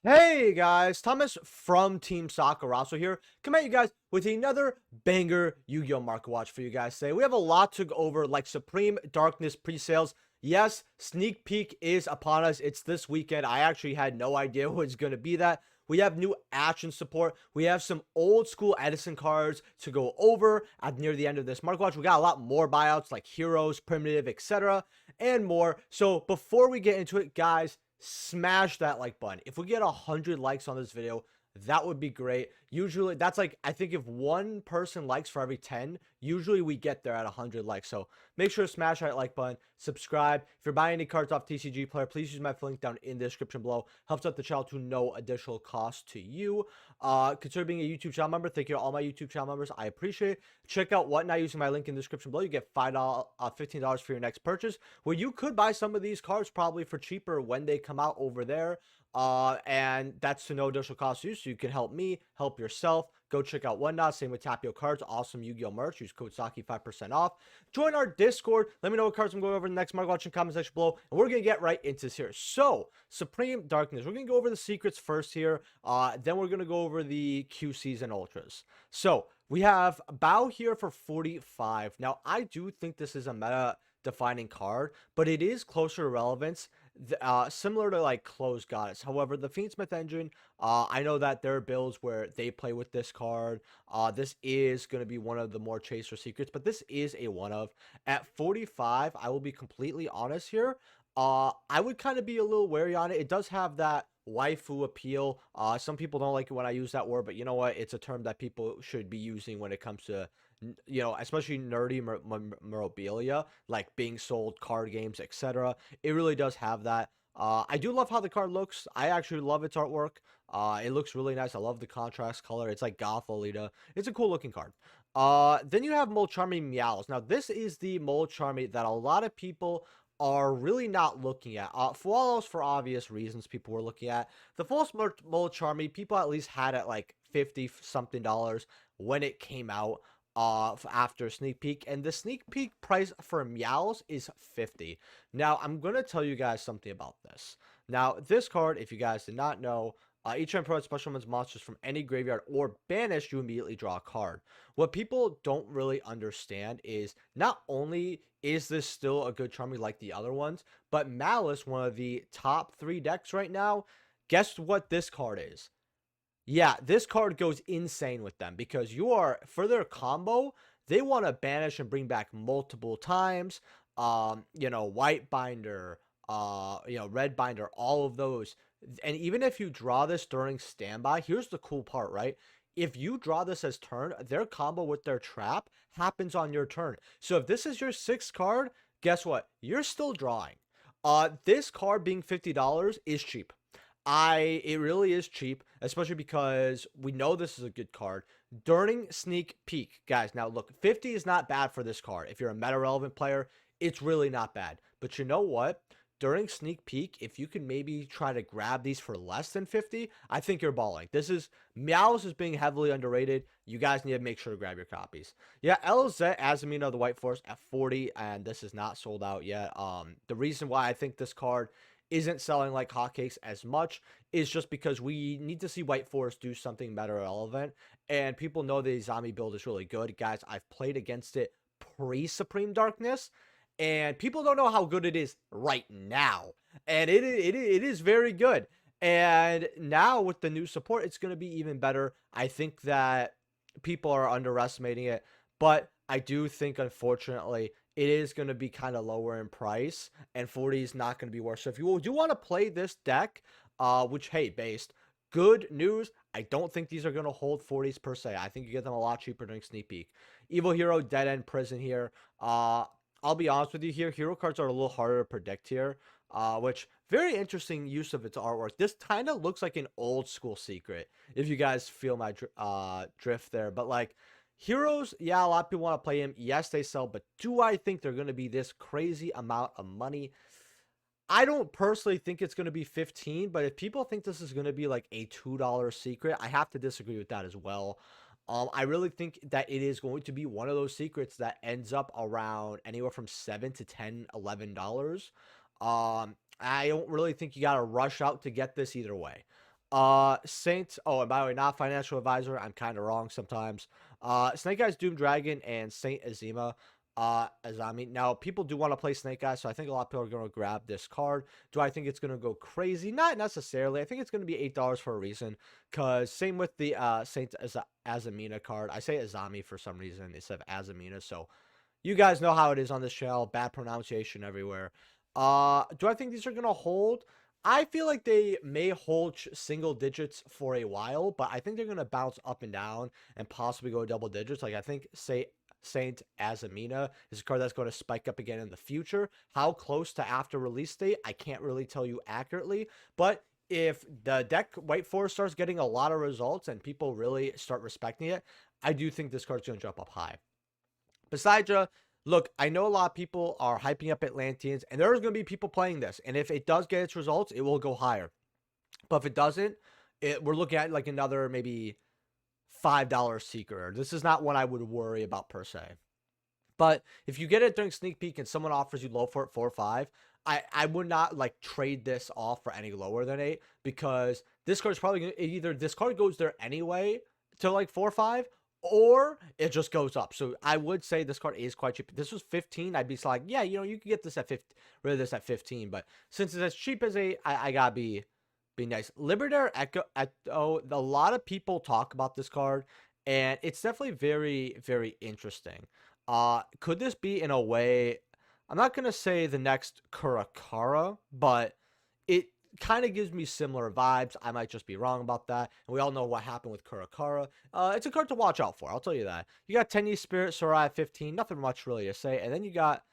Hey guys, Thomas from Team Sakurazo here. Come at you guys with another banger Yu-Gi-Oh! Market Watch for you guys today. We have a lot to go over, like Supreme Darkness pre-sales. Yes, sneak peek is upon us. It's this weekend. I actually had no idea it was going to be that. We have new Ashen support. We have some old school Edison cards to go over at near the end of this Market Watch. We got a lot more buyouts like Heroes, Primitive, etc. and more. So before we get into it, guys, smash that like button. If we get 100 likes on this video, that would be great. Usually that's like, I think if one person likes for every 10, usually we get there at 100 likes. So make sure to smash that like button, subscribe. If you're buying any cards off TCG Player, please use my link down in the description below. Helps out the channel to no additional cost to you. Consider being a YouTube channel member. Thank you to all my YouTube channel members. I appreciate it. Check out Whatnot using my link in the description below. You get $15 for your next purchase, where you could buy some of these cards probably for cheaper when they come out over there. And that's to no additional cost to you, so you can help me, help yourself. Go check out Whatnot. Same with Tapio Cards. Awesome Yu-Gi-Oh! Merch. Use code Saki 5% off. Join our Discord. Let me know what cards I'm going over in the next Market Watch in the comment section below. And we're going to get right into this here. So, Supreme Darkness. We're going to go over the secrets first here. Then we're going to go over the QCs and Ultras. So, we have Bow here for 45. Now, I do think this is a meta defining card, but it is closer to relevance, similar to like Closed Goddess. However, the Fiendsmith engine, I know that there are builds where they play with this card. This is going to be one of the more chaser secrets, but this is a one of. At 45, I will be completely honest here. I would kind of be a little wary on it. It does have that waifu appeal. Some people don't like it when I use that word, but you know what? It's a term that people should be using when it comes to, you know, especially nerdy memorabilia, like being sold, card games, etc. It really does have that. I do love how the card looks. I actually love its artwork. It looks really nice. I love the contrast color. It's like Goth Lolita. It's a cool looking card. Then you have Charmy Meowls. Now, this is the Charmy that a lot of people are really not looking at. For obvious reasons, people were looking at. The false Charmy, people at least had it like 50 something dollars when it came out after sneak peek, and the sneak peek price for meows is 50. Now I'm gonna tell you guys something about this. Now this card, if you guys did not know, each time provides special summons monsters from any graveyard or banished, you immediately draw a card. What people don't really understand is not only is this still a good Charmy like the other ones, but Malice, one of the top 3 decks right now, guess what this card is? Yeah, this card goes insane with them because you are, for their combo, they want to banish and bring back multiple times. You know, white binder, you know, red binder, all of those. And even if you draw this during standby, here's the cool part, right? If you draw this as turn, their combo with their trap happens on your turn. So if this is your 6th card, guess what? You're still drawing. This card being $50 is cheap. It really is cheap, especially because we know this is a good card. During sneak peek, guys, now look, 50 is not bad for this card. If you're a meta relevant player, it's really not bad. But you know what? During sneak peek, if you can maybe try to grab these for less than 50, I think you're balling. Meows is being heavily underrated. You guys need to make sure to grab your copies. Yeah, LZ Azamina of the White Force at 40, and this is not sold out yet. The reason why I think this card isn't selling like hotcakes as much is just because we need to see White Forest do something better relevant, and people know the zombie build is really good. Guys, I've played against it pre-Supreme Darkness, and people don't know how good it is right now, and it is very good. And now with the new support, it's going to be even better. I think that people are underestimating it, but I do think, unfortunately, it is going to be kind of lower in price, and 40 is not going to be worse. So if you do want to play this deck, which, hey, based, good news, I don't think these are going to hold 40s per se. I think you get them a lot cheaper during sneak peek. Evil Hero, Dead End Prison here. I'll be honest with you here. Hero cards are a little harder to predict here, which very interesting use of its artwork. This kind of looks like an old school secret, if you guys feel my drift there. But like, Heroes, yeah, a lot of people want to play him. Yes, they sell, but do I think they're going to be this crazy amount of money? I don't personally think it's going to be 15, but if people think this is going to be like a $2 secret, I have to disagree with that as well. I really think that it is going to be one of those secrets that ends up around anywhere from $7 to $10, $11. I don't really think you got to rush out to get this either way. Saint, oh, and by the way, not financial advisor. I'm kind of wrong sometimes. Snake Eyes Doom Dragon and Saint Azima. Azami. Now, people do want to play Snake Eyes, so I think a lot of people are going to grab this card. Do I think it's going to go crazy? Not necessarily. I think it's going to be $8 for a reason, because same with the Saint Azamina card. I say Azami for some reason instead of Azamina, so you guys know how it is on this channel. Bad pronunciation everywhere. Do I think these are going to hold? I feel like they may hold single digits for a while, but I think they're going to bounce up and down and possibly go double digits. Like, I think, say, Saint Azamina is a card that's going to spike up again in the future. How close to after release date, I can't really tell you accurately, but if the deck White Forest starts getting a lot of results and people really start respecting it, I do think this card's going to jump up high. Besides, look, I know a lot of people are hyping up Atlanteans, and there's going to be people playing this, and if it does get its results, it will go higher. But if it doesn't, we're looking at like another maybe $5 Seeker. This is not one I would worry about per se. But if you get it during sneak peek and someone offers you low for it 4 or 5, I would not like trade this off for any lower than 8, because this card is probably gonna, either this card goes there anyway to like 4 or 5, or it just goes up. So I would say this card is quite cheap. If this was 15, I'd be like, yeah, you know, you can get this at 50, rid of this at 15. But since it's as cheap as 8, I gotta be nice. Liberator Echo, a lot of people talk about this card, and it's definitely very, very interesting. Could this be in a way, I'm not going to say the next Qcsr, but it kind of gives me similar vibes. I might just be wrong about that. And we all know what happened with Qcsr. It's a card to watch out for, I'll tell you that. You got 10 Spirit, Sorai at 15, nothing much really to say. And then you got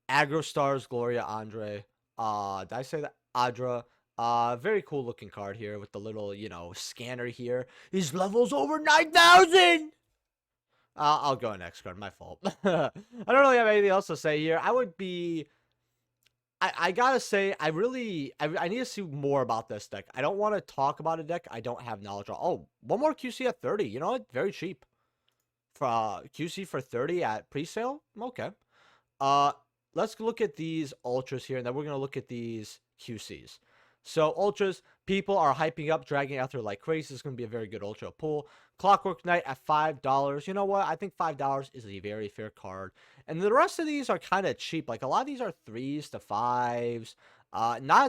Aggro Stars, Gloria Andre. Did I say that? Adra. Very cool looking card here with the little, you know, scanner here. His level's over 9,000! I'll go next card. My fault. I don't really have anything else to say here. I would be... I gotta say, I need to see more about this deck. I don't want to talk about a deck I don't have knowledge on. Oh, one more QC at 30. You know what? Very cheap. For QC for 30 at pre-sale? Okay. Let's look at these Ultras here, and then we're going to look at these QCs. So, Ultras, people are hyping up, dragging out there like crazy. It's going to be a very good Ultra pull. Clockwork Knight at $5. You know what? I think $5 is a very fair card. And the rest of these are kind of cheap. Like, a lot of these are 3s to 5s.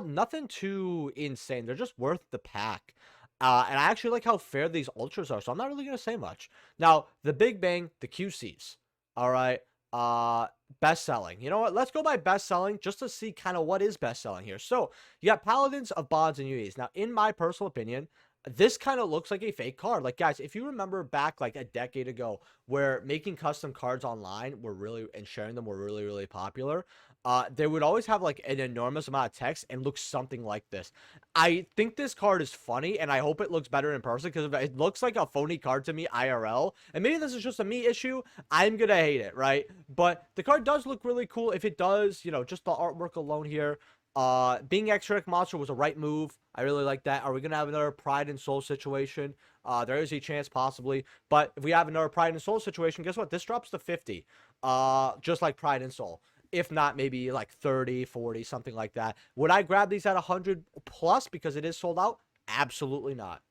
Nothing too insane. They're just worth the pack. And I actually like how fair these Ultras are, so I'm not really going to say much. Now, the Big Bang, the QCs. All right. Best selling. You know what? Let's go by best selling just to see kind of what is best selling here. So you got Paladins of Bonds and UEs. Now, in my personal opinion, this kind of looks like a fake card. Like, guys, if you remember back like a decade ago where making custom cards online were really, and sharing them were really, really popular, they would always have like an enormous amount of text and look something like this. I think this card is funny, and I hope it looks better in person, because if it looks like a phony card to me IRL, and maybe this is just a me issue, I'm gonna hate it, right? But the card does look really cool. If it does, you know, just the artwork alone here, being extra monster was a right move. I really like that. Are we gonna have another Pride and Soul situation? There is a chance possibly, but if we have another Pride and Soul situation, guess what? This drops to 50, just like Pride and Soul. If not, maybe like 30, 40, something like that. Would I grab these at 100 plus because it is sold out? Absolutely not.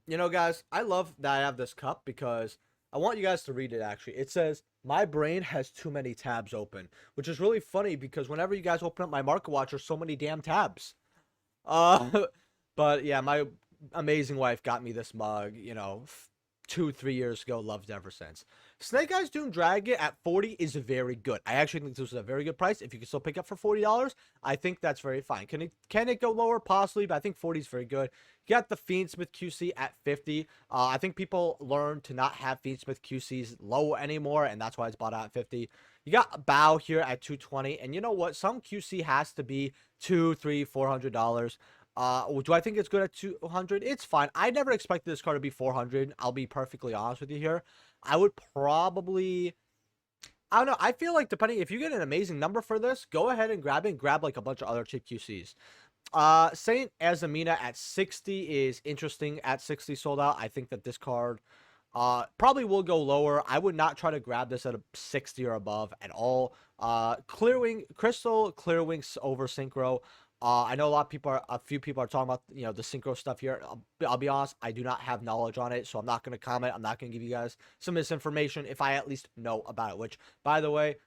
You know, guys, I love that I have this cup because I want you guys to read it, actually. It says, my brain has too many tabs open, which is really funny because whenever you guys open up my Market Watch, there's so many damn tabs. But yeah, my amazing wife got me this mug, you know, 2-3 years ago. Loved it ever since. Snake Eyes Doom Dragon at 40 is very good. I actually think this is a very good price. If you can still pick up for $40, I think that's very fine. Can it go lower? Possibly, but I think 40 is very good. You got the Fiendsmith QC at 50. I think people learned to not have Fiendsmith QCs low anymore, and that's why it's bought out at 50. You got Bow here at 220, and you know what? Some QC has to be $200, $300, $400. Do I think it's good at 200? It's fine. I never expected this card to be 400. I'll be perfectly honest with you here. I would probably, I don't know. I feel like depending, if you get an amazing number for this, go ahead and grab it and grab like a bunch of other cheap QCs. Saint Azamina at 60 is interesting. At 60 sold out. I think that this card probably will go lower. I would not try to grab this at a 60 or above at all. Clearwing, Crystal Clearwings over Synchro. I know a few people are talking about, you know, the synchro stuff here. I'll be honest, I do not have knowledge on it, so I'm not going to comment. I'm not going to give you guys some misinformation if I at least know about it, which, by the way,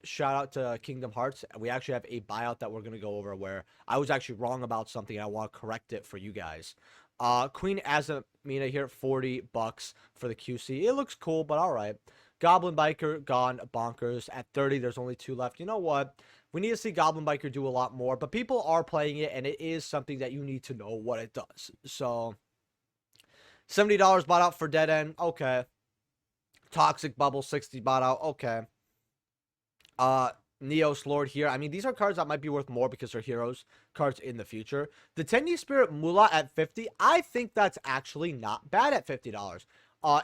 shout out to Kingdom Hearts. We actually have a buyout that we're going to go over where I was actually wrong about something and I want to correct it for you guys. Queen Azamina here, $40 for the QC. It looks cool, but all right. Goblin Biker gone bonkers. At 30, there's only 2 left. You know what? We need to see Goblin Biker do a lot more, but people are playing it, and it is something that you need to know what it does. So, $70 bought out for Dead End. Okay. Toxic Bubble, 60 bought out. Okay. Neos Lord here. I mean, these are cards that might be worth more because they're heroes cards in the future. The 10-year Spirit Mullah at 50. I think that's actually not bad at $50.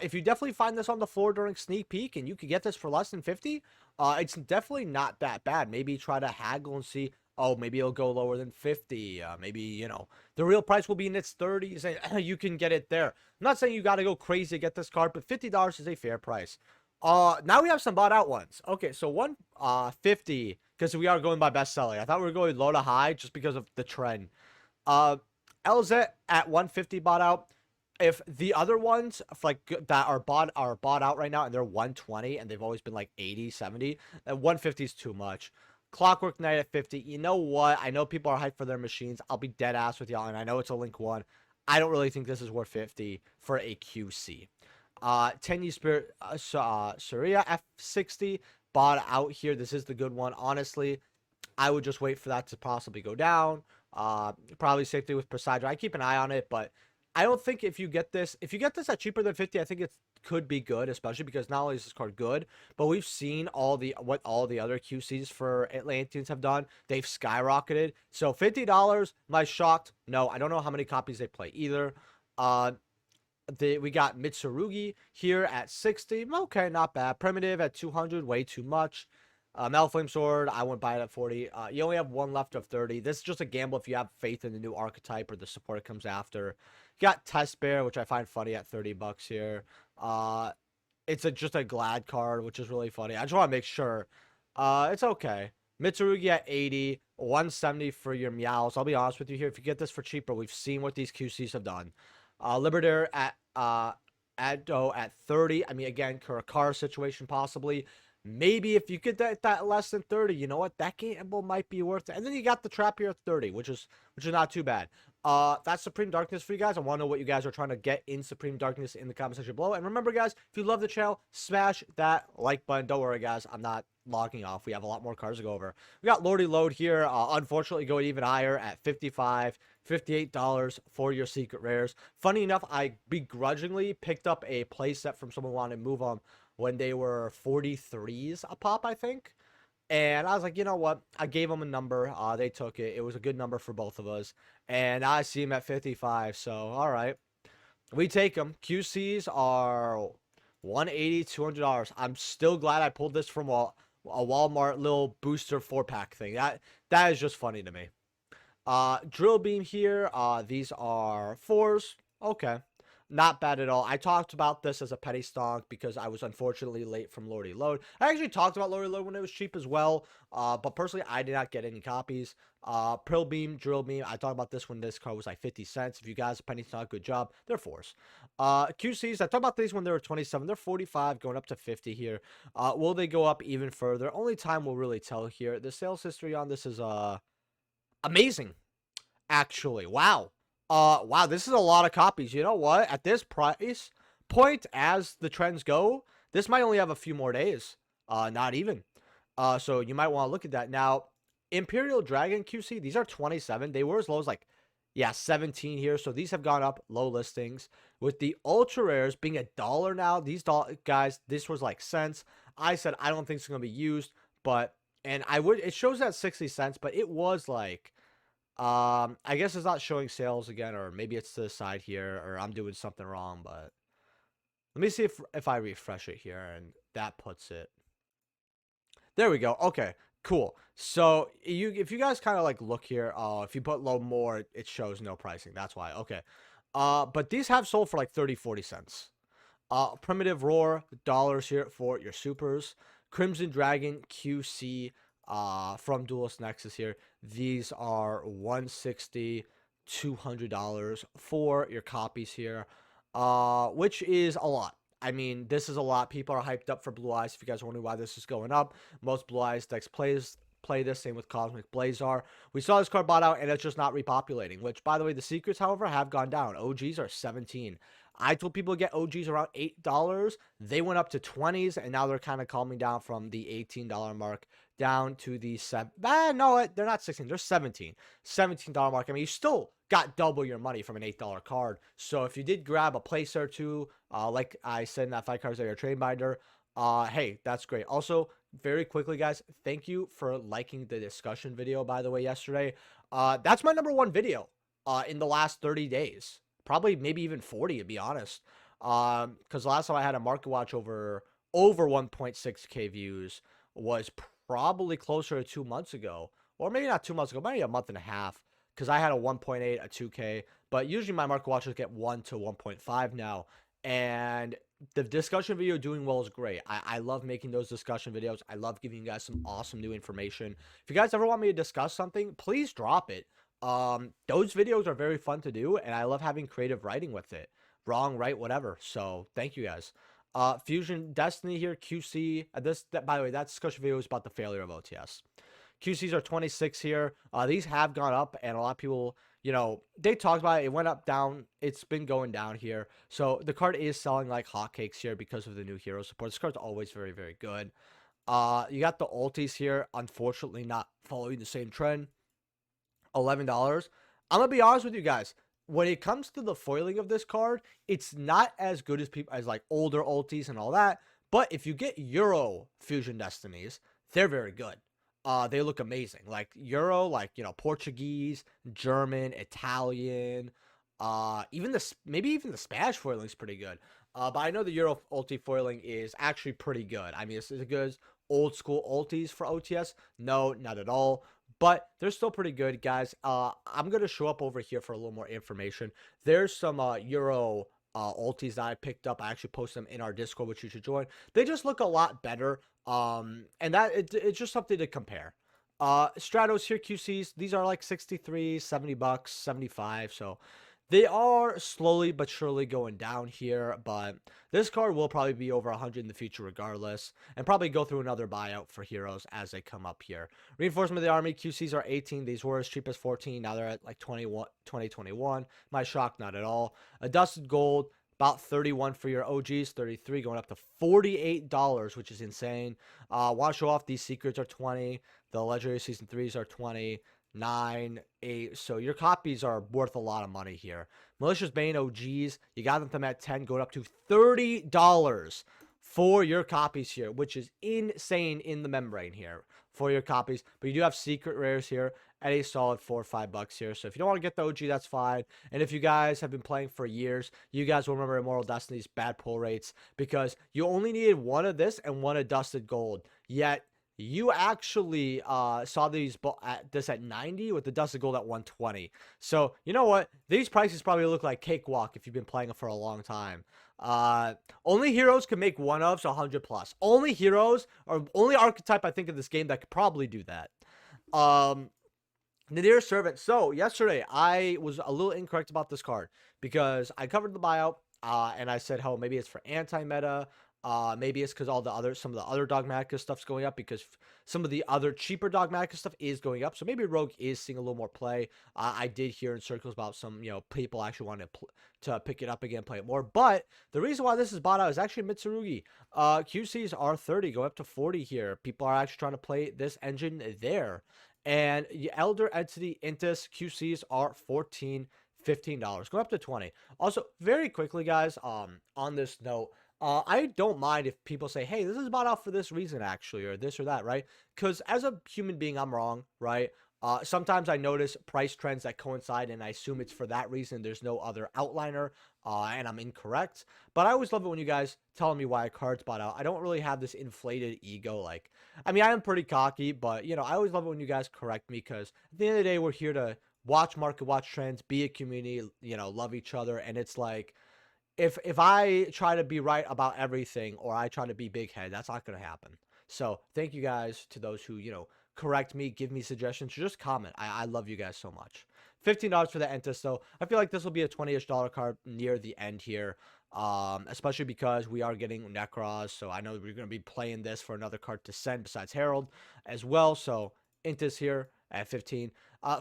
If you definitely find this on the floor during sneak peek and you could get this for less than 50, it's definitely not that bad. Maybe try to haggle and see, oh, maybe it'll go lower than 50. Maybe, you know, the real price will be in its 30s and you can get it there. I'm not saying you got to go crazy to get this card, but $50 is a fair price. Now we have some bought out ones. Okay, so 150, because we are going by bestseller. I thought we were going low to high just because of the trend. LZ at 150 bought out. If the other ones like that are bought out right now and they're 120 and they've always been like 80, 70, then 150 is too much. Clockwork Knight at 50. You know what? I know people are hyped for their machines. I'll be dead ass with y'all, and I know it's a Link 1. I don't really think this is worth 50 for a QC. 10-year Spirit Surya F60 bought out here. This is the good one. Honestly, I would just wait for that to possibly go down. Probably safety with Poseidon. I keep an eye on it, but I don't think if you get this at cheaper than 50, I think it could be good, especially because not only is this card good, but we've seen what all the other QCs for Atlanteans have done. They've skyrocketed. So $50, am I shocked? No, I don't know how many copies they play either. We got Mitsurugi here at 60. Okay, not bad. Primitive at 200, way too much. Malflame Sword, I wouldn't buy it at 40. You only have 1 left of 30. This is just a gamble if you have faith in the new archetype or the support it comes after. You got Test Bear, which I find funny at $30 here. It's just a Glad card, which is really funny. I just want to make sure. It's okay. Mitsurugi at 80, 170 for your meows. I'll be honest with you here. If you get this for cheaper, we've seen what these QCs have done. Libertator at Addo at 30. I mean, again, Qcsr situation possibly. Maybe if you get that less than 30, you know what? That gamble might be worth it. And then you got the trap here at 30, which is not too bad. That's Supreme Darkness for you guys. I want to know what you guys are trying to get in Supreme Darkness in the comment section below. And remember, guys, if you love the channel, smash that like button. Don't worry, guys. I'm not logging off. We have a lot more cards to go over. We got Lordy Lode here. Unfortunately, going even higher at $55, $58 for your secret rares. Funny enough, I begrudgingly picked up a playset from someone who wanted to move them when they were 43s a pop, I think. And I was like, you know what? I gave them a number. They took it. It was a good number for both of us. And I see them at 55. So, all right. We take them. QCs are $180, $200. I'm still glad I pulled this from a Walmart little booster 4-pack thing. That is just funny to me. Drill Beam here. These are 4s. Okay. Not bad at all. I talked about this as a petty stonk because I was unfortunately late from Lordy Lode. I actually talked about Lordy Lode when it was cheap as well. But personally, I did not get any copies. Drill Beam. I talked about this when this card was like 50 cents. If you guys penny stonk, good job. They're 4s. QCs. I talked about these when they were 27. They're 45, going up to 50 here. Will they go up even further? Only time will really tell here. The sales history on this is amazing. Actually, wow. Wow, this is a lot of copies. You know what? At this price point, as the trends go, this might only have a few more days. Not even. So you might want to look at that. Now, Imperial Dragon QC, these are 27. They were as low as like, yeah, 17 here. So these have gone up, low listings. With the ultra rares being $1 now, these guys, this was like cents. I said I don't think it's gonna be used, but it shows at 60 cents, but it was like, I guess it's not showing sales again, or maybe it's to the side here, or I'm doing something wrong, but let me see if I refresh it here and that puts it. There we go. Okay, cool. So if you guys kind of like look here, if you put low more, it shows no pricing. That's why. Okay. But these have sold for like 30, 40 cents. Primitive Roar, dollars here for your supers. Crimson Dragon QC, from Duelist Nexus here. These are $160, $200 for your copies here, which is a lot. I mean, this is a lot. People are hyped up for Blue Eyes. If you guys are wondering why this is going up, most Blue Eyes decks play this. Same with Cosmic Blazar. We saw this card bought out, and it's just not repopulating. Which, by the way, the secrets, however, have gone down. OGs are 17. I told people to get OGs around $8. They went up to 20s, and now they're kind of calming down from the $18 mark down to the no, they're not 16. They're 17. $17 mark. I mean, you still got double your money from an $8 card. So if you did grab a place or two, like I said in that 5 cards that your trade binder, hey, that's great. Also, very quickly, guys, thank you for liking the discussion video, by the way, yesterday. That's my #1 video in the last 30 days. Probably maybe even 40, to be honest. Because last time I had a market watch over 1.6K views was probably closer to 2 months ago. Or maybe not 2 months ago, maybe a month and a half. Because I had a 1.8, a 2K. But usually my market watches get 1 to 1.5 now. And the discussion video doing well is great. I love making those discussion videos. I love giving you guys some awesome new information. If you guys ever want me to discuss something, please drop it. Those videos are very fun to do, and I love having creative writing with it. Wrong, right, whatever. So thank you guys. Fusion Destiny here, QC. By the way, that discussion video is about the failure of OTS. QCs are 26 here. These have gone up, and a lot of people, you know, they talked about it. It went up, down. It's been going down here. So the card is selling like hotcakes here because of the new hero support. This card's always very, very good. You got the ultis here. Unfortunately, not following the same trend. $11. I'm gonna be honest with you guys. When it comes to the foiling of this card, it's not as good as people as like older ultis and all that. But if you get Euro Fusion Destinies, they're very good. They look amazing. Like Euro, like, you know, Portuguese, German, Italian, maybe even the Spanish foiling is pretty good. But I know the Euro ulti foiling is actually pretty good. I mean, it's as good as old school ultis for OTS. No, not at all. But they're still pretty good, guys. I'm going to show up over here for a little more information. There's some Euro ultis that I picked up. I actually posted them in our Discord, which you should join. They just look a lot better. And it's just something to compare. Stratos here, QCs. These are like 63, $70, 75. So they are slowly but surely going down here, but this card will probably be over 100 in the future regardless, and probably go through another buyout for heroes as they come up here. Reinforcement of the Army, QCs are 18. These were as cheap as 14. Now they're at like 2021. My shock, not at all. A Dusted Gold, about 31 for your OGs, 33 going up to $48, which is insane. Want to show off, these secrets are 20. The Legendary Season 3s are 20. 9, 8. So your copies are worth a lot of money here. Malicious Bane OGs, you got them at 10, going up to $30 for your copies here, which is insane in the membrane here for your copies. But you do have secret rares here at a solid $4 or $5 here. So if you don't want to get the OG, that's fine. And if you guys have been playing for years, you guys will remember Immortal Destiny's bad pull rates because you only needed one of this and one of Dusted Gold. Yet you actually saw this at 90 with the Dusted Gold at 120. So, you know what? These prices probably look like cakewalk if you've been playing it for a long time. Only heroes can make one of, so 100 plus. Only heroes, or only archetype I think in this game that could probably do that. Nadir Servant. So, yesterday, I was a little incorrect about this card because I covered the buyout, and I said, oh, maybe it's for anti-meta. Maybe it's because some of the other Dogmatica stuff's going up because some of the other cheaper Dogmatica stuff is going up. So maybe Rogue is seeing a little more play. I did hear in circles about some, you know, people actually wanting to pick it up again, play it more. But the reason why this is bought out is actually Mitsurugi. QCs are 30, going up to 40 here. People are actually trying to play this engine there. And Elder Entity Intis QCs are 14, $15, going up to 20. Also, very quickly, guys, on this note, I don't mind if people say, hey, this is bought out for this reason, actually, or this or that, right? Because as a human being, I'm wrong, right? Sometimes I notice price trends that coincide, and I assume it's for that reason. There's no other outliner, and I'm incorrect. But I always love it when you guys tell me why a card's bought out. I don't really have this inflated ego. Like, I mean, I am pretty cocky, but, you know, I always love it when you guys correct me because at the end of the day, we're here to watch market, watch trends, be a community, you know, love each other. And it's like, if I try to be right about everything or I try to be big head, that's not going to happen. So thank you guys to those who, you know, correct me, give me suggestions, just comment. I love you guys so much. $15 for the Entis, though. I feel like this will be a $20-ish card near the end here. Especially because we are getting Necros, so I know we're going to be playing this for another card to send besides Herald as well. So Entis here at 15.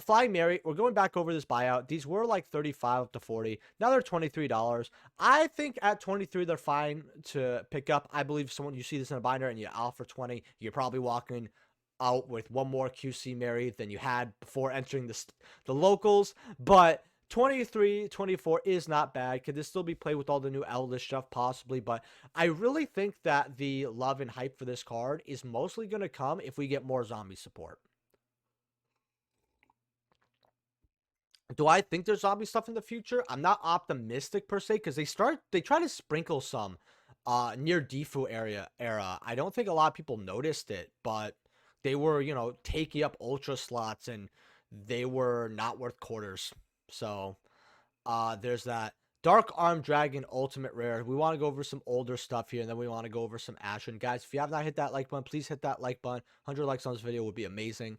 Flying Mary, we're going back over this buyout. These were like 35 up to 40. Now they're $23. I think at 23 they're fine to pick up. I believe someone, you see this in a binder and you offer 20, you're probably walking out with one more QC Mary than you had before entering the locals. But 23, 24 is not bad. Could this still be played with all the new Eldritch stuff? Possibly, but I really think that the love and hype for this card is mostly going to come if we get more zombie support. Do I think there's zombie stuff in the future? I'm not optimistic per se, because they try to sprinkle some near Defu era. I don't think a lot of people noticed it, but they were, you know, taking up ultra slots and they were not worth quarters. So there's that. Dark Arm Dragon Ultimate Rare. We want to go over some older stuff here, and then we want to go over some Ashen. Guys, if you have not hit that like button, please hit that like button. 100 likes on this video would be amazing.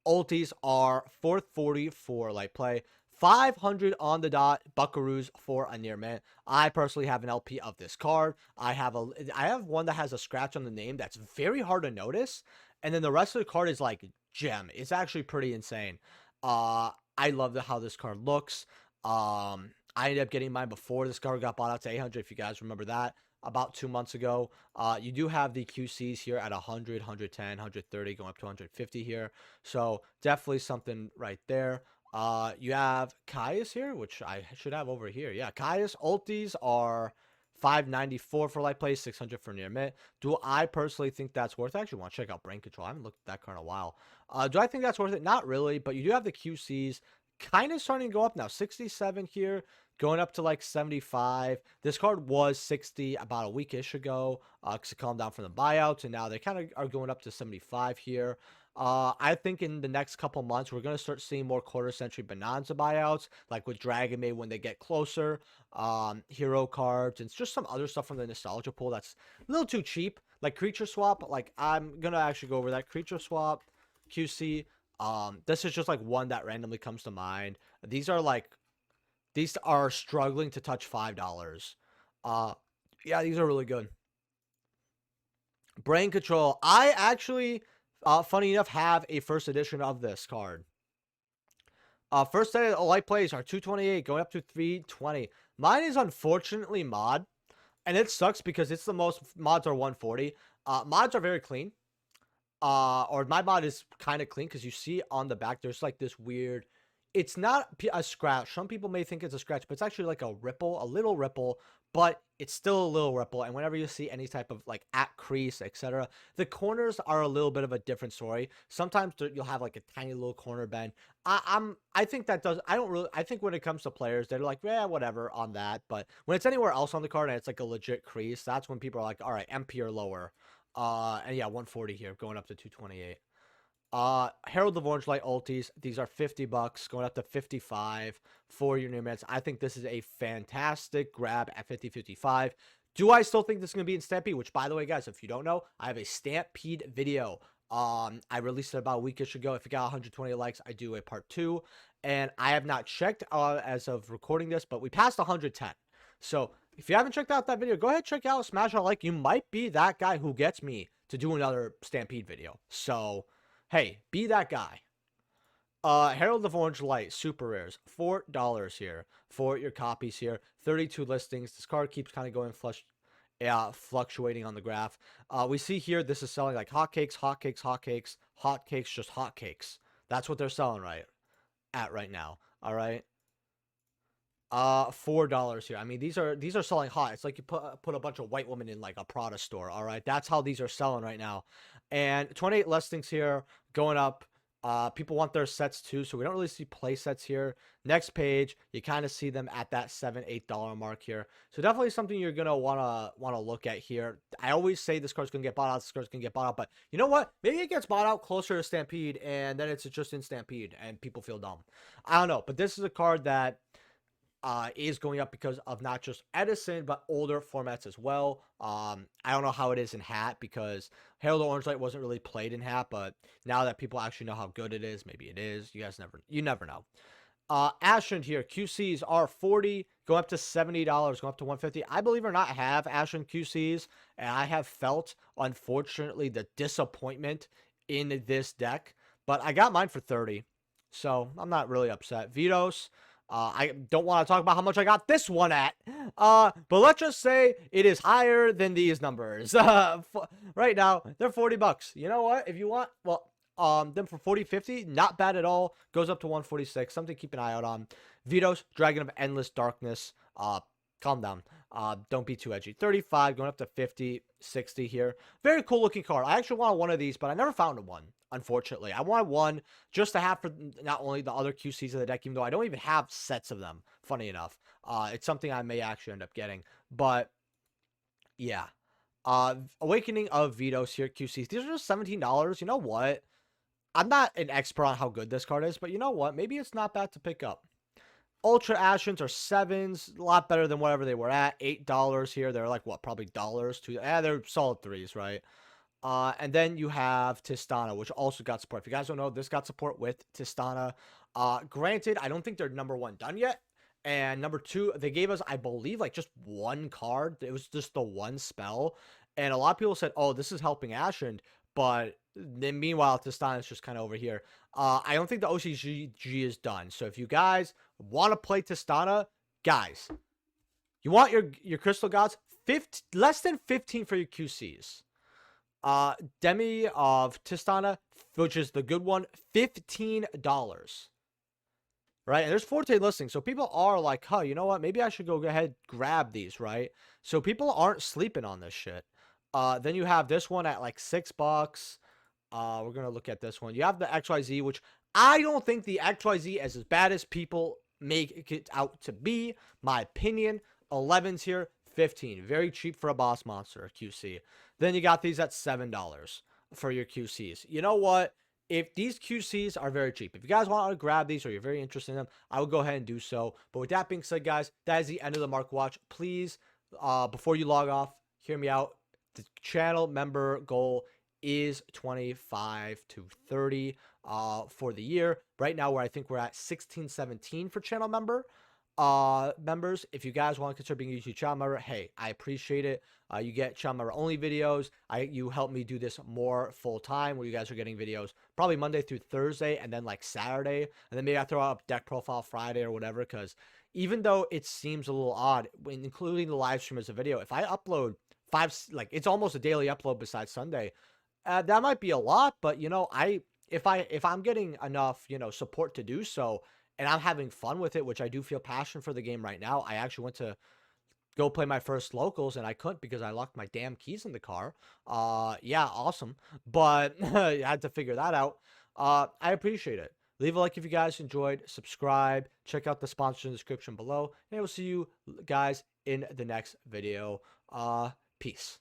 Ultis are 440 for light play. 500 on the dot, Buckaroos for a near mint. I personally have an LP of this card. I have one that has a scratch on the name that's very hard to notice. And then the rest of the card is like gem. It's actually pretty insane. I love how this card looks. I ended up getting mine before this card got bought out to 800, if you guys remember that, about 2 months ago. You do have the QCs here at 100, 110, 130, going up to 150 here. So definitely something right there. You have Qcsr here, which I should have over here. Yeah, Qcsr ultis are 594 for light play, 600 for near mint. Do I personally think that's worth it? I actually want to check out Brain Control. I haven't looked at that card in a while. Do I think that's worth it? Not really, but you do have the QCs kind of starting to go up now. 67 here, going up to like 75. This card was 60 about a weekish ago because it calmed down from the buyouts, and now they kind of are going up to 75 here. I think in the next couple months, we're going to start seeing more quarter-century Bonanza buyouts, like with Dragon Maid when they get closer, hero cards, and it's just some other stuff from the nostalgia pool that's a little too cheap, like Creature Swap. Like, I'm going to actually go over that. Creature Swap, QC, this is just like one that randomly comes to mind. These are struggling to touch $5. Yeah, these are really good. Brain Control, I actually... funny enough, have a first edition of this card. First set of light plays are 228, going up to 320. Mine is unfortunately mod, and it sucks because it's the most, mods are 140. Mods are very clean. Or my mod is kind of clean because you see on the back, there's like this weird, it's not a scratch. Some people may think it's a scratch, but it's actually like a ripple, a little ripple, but it's still a little ripple. And whenever you see any type of like at crease, etc., the corners are a little bit of a different story. Sometimes you'll have like a tiny little corner bend. I think that does, I think when it comes to players, they're like, yeah, whatever on that. But when it's anywhere else on the card and it's like a legit crease, that's when people are like, all right, MP or lower. And yeah, 140 here, going up to 228. Herald of Orange Light ultis, these are $50, going up to 55 for your near mints. I think this is a fantastic grab at 50-55. Do I still think this is going to be in Stampede? Which, by the way, guys, if you don't know, I have a Stampede video. I released it about a weekish ago. If it got 120 likes, I do a part 2. And I have not checked as of recording this, but we passed 110. So if you haven't checked out that video, go ahead, check out, smash a like. You might be that guy who gets me to do another Stampede video. So hey, be that guy. Herald of Orange Light, super rares, $4 here for your copies here. 32 listings. This card keeps kind of going fluctuating on the graph. We see here this is selling like hotcakes, hotcakes, hotcakes, hotcakes, just hotcakes. That's what they're selling right now. All right. $4 here. I mean, these are selling hot. It's like you put a bunch of white women in like a Prada store. All right, that's how these are selling right now. And 28 listings here, going up. People want their sets too, so we don't really see play sets here. Next page, you kind of see them at that $7-8 mark here. So definitely something you're gonna wanna look at here. I always say this card's gonna get bought out. This card's gonna get bought out, but you know what? Maybe it gets bought out closer to Stampede, and then it's just in Stampede, and people feel dumb. I don't know, but this is a card that is going up because of not just Edison, but older formats as well. I don't know how it is in Hat because Herald Orange Light wasn't really played in Hat, but now that people actually know how good it is, maybe it is. You never know. Ashen here, QCs are 40, going up to $70, going up to 150. I believe it or not have Ashen QCs, and I have felt, unfortunately, the disappointment in this deck, but I got mine for 30, so I'm not really upset. Vitos, I don't want to talk about how much I got this one at, but let's just say it is higher than these numbers. Right now, they're 40 bucks. You know what? If you want, well, then for 40, 50, not bad at all. Goes up to 146. Something to keep an eye out on. Vitos, Dragon of Endless Darkness. Calm down. Don't be too edgy. 35, going up to 50, 60 here. Very cool looking card. I actually wanted one of these, but I never found one, unfortunately. I wanted one just to have for not only the other QCs of the deck, even though I don't even have sets of them, funny enough. It's something I may actually end up getting. But, yeah. Awakening of Vitos here, QCs. These are just $17. You know what? I'm not an expert on how good this card is, but you know what? Maybe it's not bad to pick up. Ultra Ashens are 7s, a lot better than whatever they were at. $8 here. They're like, what, probably dollars? They're solid 3s, right? And then you have Tristana, which also got support. If you guys don't know, this got support with Tristana. Granted, I don't think they're number 1 done yet. And number 2, they gave us, I believe, like just one card. It was just the one spell. And a lot of people said, oh, this is helping Ashen. But then meanwhile, Tristana is just kind of over here. I don't think the OCG is done. So if you guys want to play Tristana, guys, you want your Crystal Gods, less than 15 for your QCs. Demi of Tristana, which is the good one, $15. Right? And there's 14 listings. So people are like, huh, you know what? Maybe I should go ahead grab these, right? So people aren't sleeping on this shit. Then you have this one at like $6. We're going to look at this one. You have the XYZ, which I don't think the XYZ is as bad as people make it out to be. My opinion. 11s here, 15. Very cheap for a boss monster, QC. Then you got these at $7 for your QCs. You know what? If these QCs are very cheap, if you guys want to grab these or you're very interested in them, I will go ahead and do so. But with that being said, guys, that is the end of the Market Watch. Please, before you log off, hear me out. The channel member goal is 25 to 30 for the year. Right now, where I think we're at 16, 17 for channel members. If you guys want to consider being a YouTube channel member, hey, I appreciate it. You get channel member only videos. You help me do this more full time, where you guys are getting videos probably Monday through Thursday, and then like Saturday, and then maybe I throw up deck profile Friday or whatever. Because even though it seems a little odd, when including the live stream as a video, if I upload it's almost a daily upload besides Sunday, that might be a lot. But you know, if I'm getting enough, you know, support to do so, and I'm having fun with it, which I do feel passion for the game right now. I actually went to go play my first locals, and I couldn't because I locked my damn keys in the car. Yeah, awesome. But I had to figure that out. I appreciate it. Leave a like if you guys enjoyed. Subscribe. Check out the sponsors in the description below. And we'll see you guys in the next video. Peace.